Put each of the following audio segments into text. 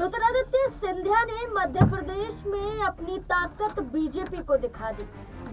ज्योतिरादित्य सिंधिया ने मध्य प्रदेश में अपनी ताकत बीजेपी को दिखा दी।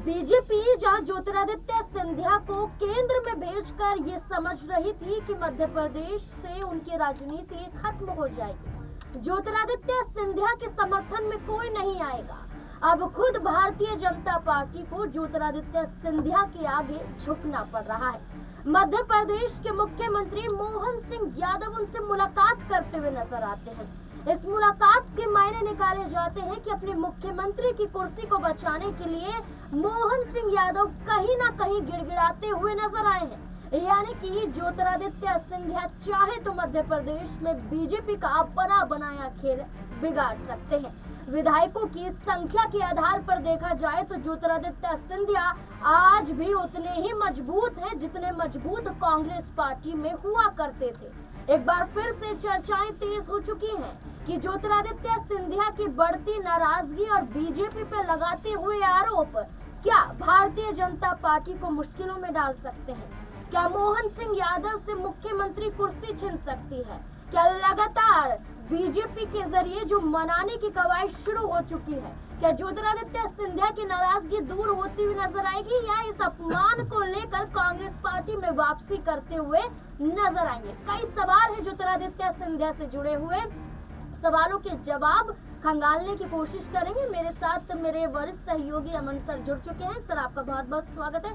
बीजेपी जहां ज्योतिरादित्य सिंधिया को केंद्र में भेजकर ये समझ रही थी कि मध्य प्रदेश से उनकी राजनीति खत्म हो जाएगी, ज्योतिरादित्य सिंधिया के समर्थन में कोई नहीं आएगा। अब खुद भारतीय जनता पार्टी को ज्योतिरादित्य सिंधिया के आगे झुकना पड़ रहा है। मध्य प्रदेश के मुख्यमंत्री मोहन सिंह यादव उनसे मुलाकात करते हुए नजर आते हैं। इस मुलाकात के मायने निकाले जाते हैं कि अपने मुख्यमंत्री की कुर्सी को बचाने के लिए मोहन सिंह यादव कहीं ना कहीं गिड़गिड़ाते हुए नजर आए हैं। यानी कि ज्योतिरादित्य सिंधिया चाहे तो मध्य प्रदेश में बीजेपी का बना बनाया खेल बिगाड़ सकते हैं। विधायकों की संख्या के आधार पर देखा जाए तो ज्योतिरादित्य सिंधिया आज भी उतने ही मजबूत हैं जितने मजबूत कांग्रेस पार्टी में हुआ करते थे। एक बार फिर से चर्चाएं तेज हो चुकी हैं कि ज्योतिरादित्य सिंधिया की बढ़ती नाराजगी और बीजेपी पर लगाते हुए आरोप क्या भारतीय जनता पार्टी को मुश्किलों में डाल सकते हैं। क्या मोहन सिंह यादव से मुख्यमंत्री कुर्सी छिन सकती है। क्या लगातार बीजेपी के जरिए जो मनाने की कवायद शुरू हो चुकी है, क्या ज्योतिरादित्य सिंधिया की नाराजगी दूर होती हुई नजर आएगी या इस अपमान को लेकर कांग्रेस पार्टी में वापसी करते हुए नजर आएंगे। कई सवाल है ज्योतिरादित्य सिंधिया से जुड़े हुए, सवालों के जवाब खंगालने की कोशिश करेंगे। मेरे साथ मेरे वरिष्ठ सहयोगी अमन सर जुड़ चुके हैं। सर, आपका बहुत बहुत स्वागत है।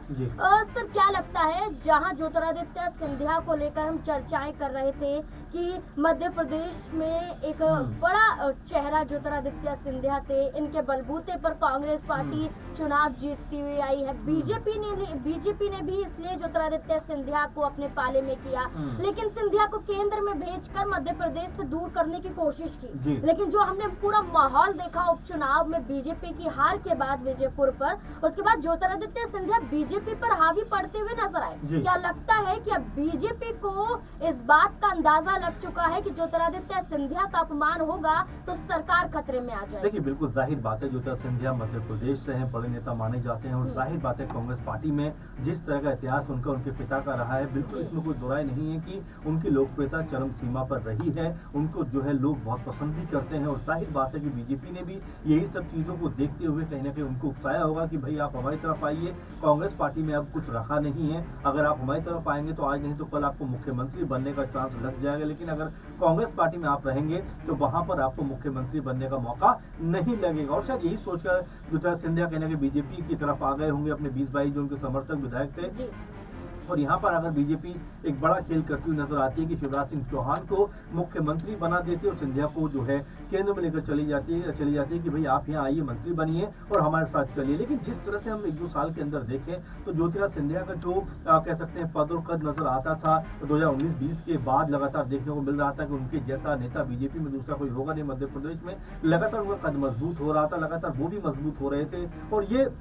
सर, क्या लगता है, जहां ज्योतिरादित्य सिंधिया को लेकर हम चर्चाएं कर रहे थे कि मध्य प्रदेश में एक बड़ा चेहरा ज्योतिरादित्य सिंधिया थे, इनके बलबूते पर कांग्रेस पार्टी चुनाव जीतती हुई आई है। बीजेपी ने भी इसलिए ज्योतिरादित्य सिंधिया को अपने पाले में किया, लेकिन सिंधिया को केंद्र में भेजकर मध्य प्रदेश से दूर करने की कोशिश की। लेकिन जो हमने पूरा माहौल देखा उपचुनाव में बीजेपी की हार के बाद विजयपुर पर, उसके बाद ज्योतिरादित्य सिंधिया बीजेपी पर हावी पड़ते हुए नजर आए। क्या लगता है कि अब बीजेपी को इस बात का अंदाजा लग चुका है कि ज्योतिरादित्य सिंधिया का अपमान होगा तो सरकार खतरे में आ जाएगी। देखिए, बिल्कुल जाहिर बात है, ज्योतिरादित्य सिंधिया मध्य प्रदेश से हैं, बड़े नेता माने जाते हैं और जाहिर बात है कांग्रेस पार्टी में जिस तरह का इतिहास उनका उनके पिता का रहा है, बिल्कुल इसमें कोई दोराय नहीं है कि उनकी लोकप्रियता चरम सीमा पर रही है। उनको जो है लोग बहुत पसंद भी करते हैं और जाहिर बात है कि बीजेपी ने भी यही सब चीजों को देखते हुए कहीं ना कहीं उनको उकसाया होगा कि भाई आप हमारी तरफ आइए। कांग्रेस पार्टी में अब कुछ रखा नहीं है, अगर आप हमारी तरफ आएंगे तो आज नहीं तो कल आपको मुख्यमंत्री बनने का चांस लग जाएगा, लेकिन अगर कांग्रेस पार्टी में आप रहेंगे तो वहां पर आपको मुख्यमंत्री बनने का मौका नहीं लगेगा। और शायद यही सोचकर ज्योतिरादित्य सिंधिया कहीं ना कहीं बीजेपी की तरफ आ गए होंगे, अपने 20-22 जो उनके समर्थक विधायक थे। और यहाँ पर अगर बीजेपी एक बड़ा खेल करती हुई नजर आती है कि शिवराज सिंह चौहान को मुख्यमंत्री बना देती है और सिंधिया को जो है केंद्र में लेकर चली जाती है कि भाई आप यहाँ आइए, मंत्री बनिए और हमारे साथ चलिए। लेकिन जिस तरह से हम 1-2 साल के अंदर देखें तो ज्योतिरादित्य सिंधिया का जो कह सकते हैं पद और कद नजर आता था, 2019-20 के बाद लगातार देखने को मिल रहा था कि उनके जैसा नेता बीजेपी में दूसरा कोई होगा नहीं। मध्य प्रदेश में लगातार उनका कद मजबूत हो रहा था, लगातार वो भी मजबूत हो रहे थे और ये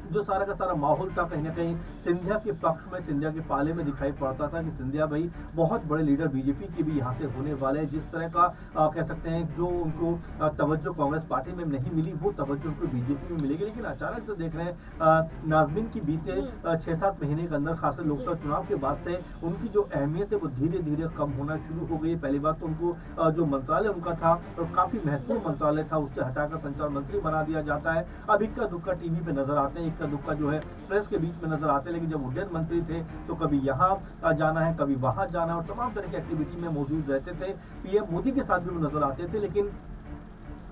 जो सारा का सारा माहौल था कहीं ना कहीं सिंधिया के पक्ष में, सिंधिया के पाले में दिखाई पड़ता था कि सिंधिया भाई बहुत बड़े लीडर बीजेपी के भी यहाँ से होने वाले हैं। जिस तरह का कह सकते हैं जो उनको तवज्जो कांग्रेस पार्टी में नहीं मिली, वो तवज्जो उनको बीजेपी में मिलेगी। लेकिन अचानक से देख रहे हैं नाज़मीन की बीते 6-7 महीने के अंदर, खासकर लोकसभा चुनाव के बाद से उनकी जो अहमियत है वो धीरे धीरे कम होना शुरू हो गई। पहली बात तो उनको जो मंत्रालय उनका था और काफी महत्वपूर्ण मंत्रालय था, उससे हटाकर संचार मंत्री बना दिया जाता है। अब इक्का दुक्का टीवी पे नजर आते हैं, इक्का दुक्का जो है प्रेस के बीच में नजर आते हैं। लेकिन जब उड्डयन मंत्री थे तो कभी यहाँ जाना है, कभी वहां जाना है और तमाम तरह की एक्टिविटी में मौजूद रहते थे। पीएम मोदी के साथ भी वो नजर आते थे। लेकिन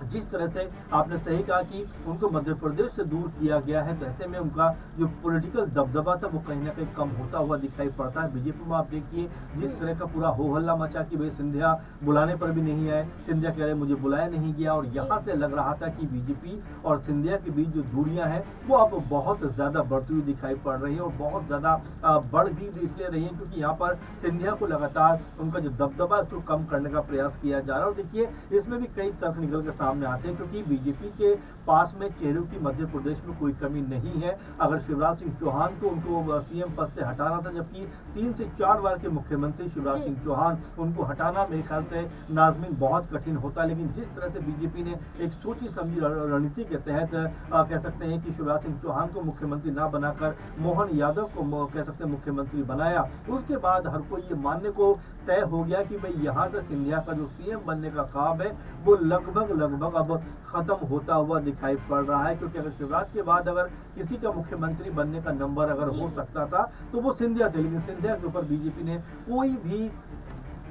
जिस तरह से आपने सही कहा कि उनको मध्य प्रदेश से दूर किया गया है, तो ऐसे में उनका जो पॉलिटिकल दबदबा था वो कहीं ना कहीं कम होता हुआ दिखाई पड़ता है। बीजेपी में आप देखिए जिस तरह का पूरा हो हल्ला मचा कि भाई सिंधिया बुलाने पर भी नहीं आए, सिंधिया कह रहे मुझे बुलाया नहीं गया। और यहाँ से लग रहा था कि बीजेपी और सिंधिया के बीच जो दूरियां हैं वो अब बहुत ज्यादा बढ़ती हुई दिखाई पड़ रही है और बहुत ज्यादा बढ़ भी इसलिए रही है क्योंकि यहाँ पर सिंधिया को लगातार उनका जो दबदबा उसको कम करने का प्रयास किया जा रहा है। और देखिए इसमें भी कई तर्क निकल के सामने आते हैं, क्योंकि बीजेपी के पास में चेहरों की मध्य प्रदेश में कोई कमी नहीं है। अगर शिवराज सिंह चौहान को उनको सीएम पद से हटाना था, जबकि 3 से 4 बार के मुख्यमंत्री शिवराज सिंह चौहान, उनको हटाना मेरे ख्याल से नाज़मीन बहुत कठिन होता। लेकिन जिस तरह से बीजेपी ने एक सोची समझी रणनीति के तहत कह सकते हैं कि शिवराज सिंह चौहान को मुख्यमंत्री ना बनाकर मोहन यादव को कह सकते हैं मुख्यमंत्री बनाया, उसके बाद हर कोई ये मानने को तय हो गया कि भाई यहाँ से सिंधिया का जो सीएम बनने का ख्वाब है वो लगभग अब खत्म होता हुआ दिखाई पड़ रहा है। क्योंकि अगर शिवराज के बाद अगर किसी का मुख्यमंत्री बनने का नंबर अगर हो सकता था तो वो सिंधिया थे, लेकिन सिंधिया के ऊपर बीजेपी ने कोई भी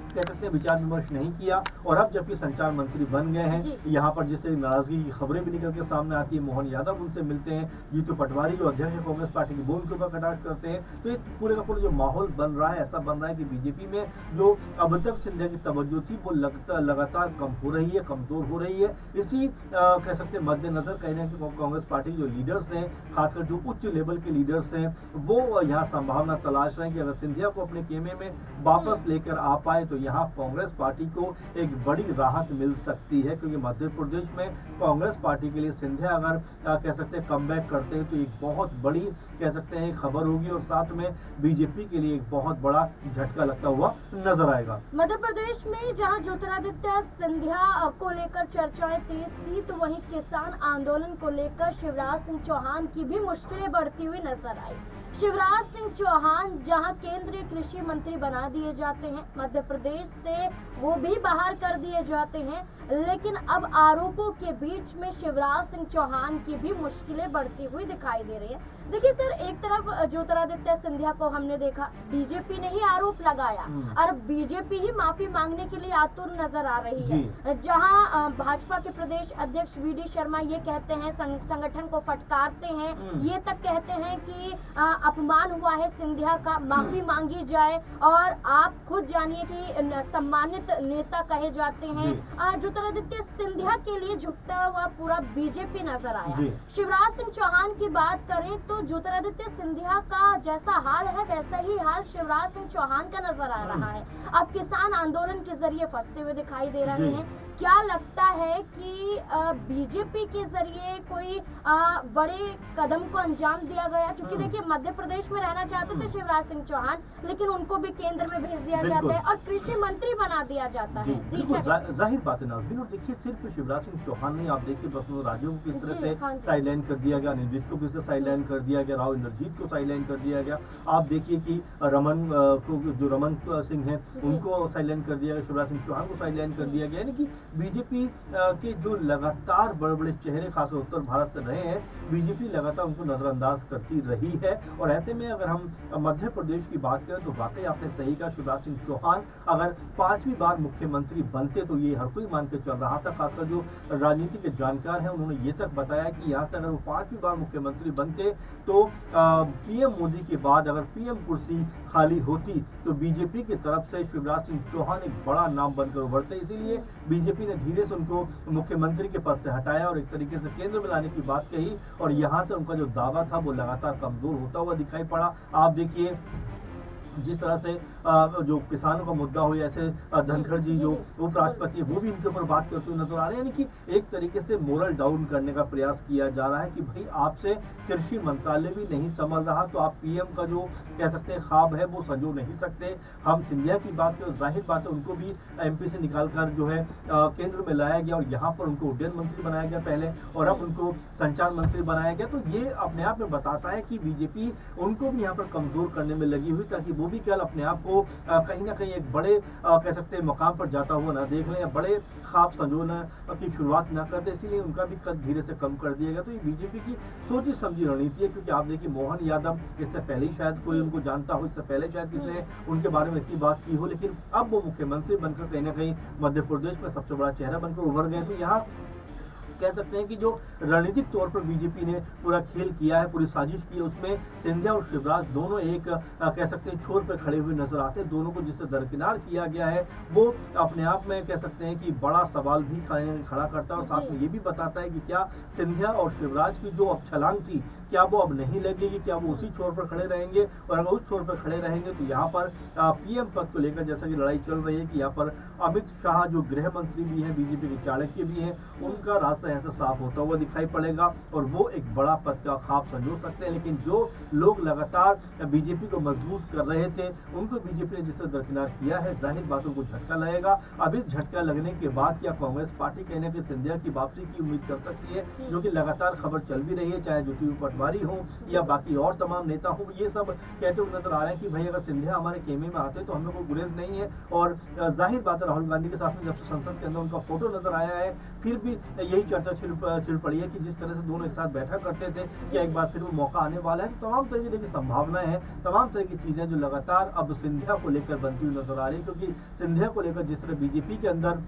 कह सकते हैं विचार विमर्श नहीं किया। और अब जबकि संचार मंत्री बन गए हैं, यहाँ पर जिस तरह नाराजगी की खबरें भी निकल के सामने आती है, मोहन यादव उनसे मिलते हैं, जीतू पटवारी जो अध्यक्ष है कांग्रेस पार्टी की, वो उनके ऊपर कटाक्ष करते हैं। तो ये पूरे का पूरा जो माहौल बन रहा है, ऐसा बन रहा है कि बीजेपी में जो अब तक सिंधिया की तवज्जो थी वो लगातार कम हो रही है, कमजोर हो रही है। इसी कह सकते हैं मद्देनजर कहीं ना कहीं कांग्रेस पार्टी के जो लीडर्स हैं, खासकर जो उच्च लेवल के लीडर्स हैं, वो यहाँ संभावना तलाश रहे हैं कि अगर सिंधिया को अपने खेमे में वापस लेकर आ पाए तो यहाँ कांग्रेस पार्टी को एक बड़ी राहत मिल सकती है। क्योंकि मध्य प्रदेश में कांग्रेस पार्टी के लिए सिंधिया अगर कह सकते हैं कमबैक करते हैं तो एक बहुत बड़ी कह सकते हैं खबर होगी, और साथ में बीजेपी के लिए एक बहुत बड़ा झटका लगता हुआ नजर आएगा। मध्य प्रदेश में जहां ज्योतिरादित्य सिंधिया को लेकर चर्चाएं तेज थी, तो वहीं किसान आंदोलन को लेकर शिवराज सिंह चौहान की भी मुश्किलें बढ़ती हुई नजर आई। शिवराज सिंह चौहान जहां केंद्रीय कृषि मंत्री बना दिए जाते हैं, मध्य प्रदेश से वो भी बाहर कर दिए जाते हैं, लेकिन अब आरोपों के बीच में शिवराज सिंह चौहान की भी मुश्किलें बढ़ती हुई दिखाई दे रही है। देखिए सर, एक तरफ ज्योतिरादित्य सिंधिया को हमने देखा, बीजेपी ने ही आरोप लगाया और बीजेपी ही माफी मांगने के लिए आतुर नजर आ रही है। जहां भाजपा के प्रदेश अध्यक्ष वीडी शर्मा ये कहते हैं, संगठन को फटकारते हैं, ये तक कहते हैं कि अपमान हुआ है सिंधिया का, माफी मांगी जाए, और आप खुद जानिए कि सम्मानित नेता कहे जाते हैं। ज्योतिरादित्य सिंधिया के लिए झुकता हुआ पूरा बीजेपी नजर आया। शिवराज सिंह चौहान की बात करें तो ज्योतिरादित्य सिंधिया का जैसा हाल है वैसा ही हाल शिवराज सिंह चौहान का नजर आ रहा है। अब किसान आंदोलन के जरिए फंसते हुए दिखाई दे रहे हैं। क्या लगता है कि बीजेपी के जरिए कोई बड़े कदम को अंजाम दिया गया? क्योंकि देखिए मध्य प्रदेश में रहना चाहते थे शिवराज सिंह चौहान, लेकिन उनको भी केंद्र में भेज दिया जाता है और कृषि मंत्री बना दिया जाता है। जाहिर बात है नाज़मीन, और देखिए सिर्फ शिवराज सिंह चौहान नहीं, आप देखिए बस राज्यों को किस तरह से साइडलाइन कर दिया गया, अनिल विज को किस तरह साइडलाइन कर दिया गया, राव इंद्रजीत को साइडलाइन कर दिया गया। आप देखिए कि रमन सिंह है उनको साइडलाइन कर दिया गया, शिवराज सिंह चौहान को साइडलाइन कर दिया गया। यानी कि बीजेपी के जो लगातार बड़े बड़े चेहरे खासकर उत्तर भारत से रहे हैं, बीजेपी लगातार उनको नजरअंदाज करती रही है। और ऐसे में अगर हम मध्य प्रदेश की बात करें तो वाकई आपने सही कहा, शिवराज सिंह चौहान अगर 5वीं बार मुख्यमंत्री बनते तो ये हर कोई मान के चल रहा था। खासकर जो राजनीति के जानकार हैं उन्होंने ये तक बताया कि यहाँ से अगर वो 5वीं बार मुख्यमंत्री बनते तो पीएम मोदी के बाद अगर पीएम कुर्सी खाली होती तो बीजेपी की तरफ से शिवराज सिंह चौहान एक बड़ा नाम बनकर उभरते। इसीलिए बीजेपी ने धीरे से उनको मुख्यमंत्री के पद से हटाया और एक तरीके से केंद्र में लाने की बात कही, और यहाँ से उनका जो दावा था वो लगातार कमजोर होता हुआ दिखाई पड़ा। आप देखिए जिस तरह से जो किसानों का मुद्दा हो, ऐसे धनखड़ जी जो उपराष्ट्रपति वो भी इनके ऊपर बात करते हुए नजर आ रहे हैं। यानी कि एक तरीके से मोरल डाउन करने का प्रयास किया जा रहा है कि भाई आपसे कृषि मंत्रालय भी नहीं संभल रहा तो आप पीएम का जो कह सकते हैं ख्वाब है वो संजो नहीं सकते। हम सिंधिया की बात करें, जाहिर बात है उनको भी एमपी से निकालकर जो है केंद्र में लाया गया और यहाँ पर उनको उड्डयन मंत्री बनाया गया पहले, और अब उनको संचार मंत्री बनाया गया। तो ये अपने आप में बताता है कि बीजेपी उनको भी यहाँ पर कमजोर करने में लगी हुई, ताकि वो भी कल अपने आप को कहीं ना कहीं एक बड़े कह सकते हैं मुकाम पर जाता हुआ ना देख लें, या बड़े ख्वाब संजोना की शुरुआत ना कर दे। इसीलिए उनका भी कद धीरे से कम कर दिया गया। तो ये बीजेपी की सोची समझी रणनीति है, क्योंकि आप देखिए मोहन यादव इससे पहले ही शायद कोई उनको जानता हो, इससे पहले शायद किसी ने उनके बारे में इतनी बात की हो, लेकिन अब वो मुख्यमंत्री बनकर कहीं ना कहीं मध्य प्रदेश में सबसे बड़ा चेहरा बनकर उभर गए। तो यहाँ कह सकते हैं कि जो रणनीतिक तौर पर बीजेपी ने पूरा खेल किया है, पूरी साजिश की है, उसमें सिंधिया और शिवराज दोनों एक कह सकते हैं छोर पर खड़े हुए नजर आते हैं। दोनों को जिससे दरकिनार किया गया है वो अपने आप में कह सकते हैं कि बड़ा सवाल भी खड़ा करता है, और साथ में ये भी बताता है कि क्या सिंधिया और शिवराज की जो अब छलांग थी क्या वो अब नहीं लगेगी, क्या वो उसी छोर पर खड़े रहेंगे? और अगर उस छोर पर खड़े रहेंगे तो यहाँ पर पीएम पद को लेकर जैसा कि लड़ाई चल रही है कि यहाँ पर अमित शाह जो गृह मंत्री भी हैं, बीजेपी के चाणक्य भी हैं, उनका रास्ता यहाँ से साफ होता हुआ दिखाई पड़ेगा और वो एक बड़ा पद का ख्वाब संजो सकते हैं। लेकिन जो लोग लगातार बीजेपी को मजबूत कर रहे थे, उनको बीजेपी ने जिस तरह दरकिनार किया है, जाहिर बात उनको झटका लगेगा। अब इस झटका लगने के बाद क्या कांग्रेस पार्टी कहीं ना कहीं सिंधिया की वापसी की उम्मीद कर सकती है, जो कि लगातार खबर चल भी रही है, चाहे ज्योति पटवारी हो या बाकी और तमाम नेता हो, ये सब कहते हुए नजर आ रहे हैं कि भाई अगर सिंधिया हमारे खेमे में आते तो हमें कोई गुरेज नहीं है। और जाहिर बात है राहुल गांधी के साथ में जब से संसद के अंदर उनका फोटो नजर आया है, फिर भी यही चर्चा छिड़ पड़ी है कि जिस तरह से दोनों एक साथ बैठा करते थे, क्या एक बार फिर वो मौका आने वाला है? तो तमाम तरह की संभावनाएं हैं, तमाम तरह की चीजें जो लगातार अब सिंधिया को लेकर बनती हुई नजर आ रही है, क्योंकि सिंधिया को लेकर जिस तरह बीजेपी के अंदर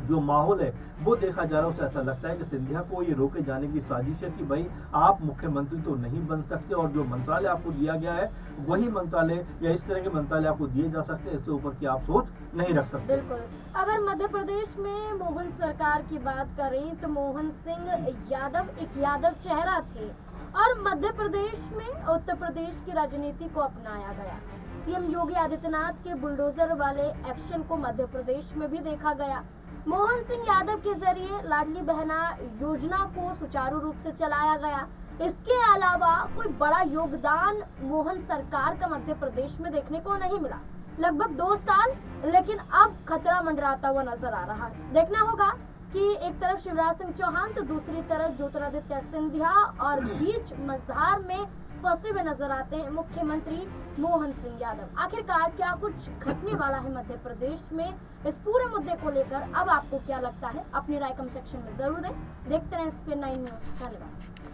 जो माहौल है वो देखा जा रहा है, उसे ऐसा लगता है कि सिंधिया को ये रोके जाने की साजिश है कि भाई आप मुख्यमंत्री तो नहीं बन सकते और जो मंत्रालय आपको दिया गया है वही मंत्रालय या इस तरह के मंत्रालय आपको दिए जा सकते हैं, इससे ऊपर की आप सोच नहीं रख सकते। बिल्कुल। अगर मध्य प्रदेश में मोहन सरकार की बात करें तो मोहन सिंह यादव एक यादव चेहरा थे और मध्य प्रदेश में उत्तर प्रदेश की राजनीति को अपनाया गया। सीएम योगी आदित्यनाथ के बुलडोजर वाले एक्शन को मध्य प्रदेश में भी देखा गया। मोहन सिंह यादव के जरिए लाडली बहना योजना को सुचारू रूप से चलाया गया। इसके अलावा कोई बड़ा योगदान मोहन सरकार का मध्य प्रदेश में देखने को नहीं मिला, लगभग 2 साल। लेकिन अब खतरा मंडराता हुआ नजर आ रहा है। देखना होगा कि एक तरफ शिवराज सिंह चौहान तो दूसरी तरफ ज्योतिरादित्य सिंधिया और बीच मझधार में फंसे हुए नजर आते हैं मुख्यमंत्री मोहन सिंह यादव। आखिरकार क्या कुछ घटने वाला है मध्य प्रदेश में, इस पूरे मुद्दे को लेकर अब आपको क्या लगता है? अपनी राय कमेंट सेक्शन में जरूर दें। देखते रहें स्पेन 9 न्यूज़। धन्यवाद।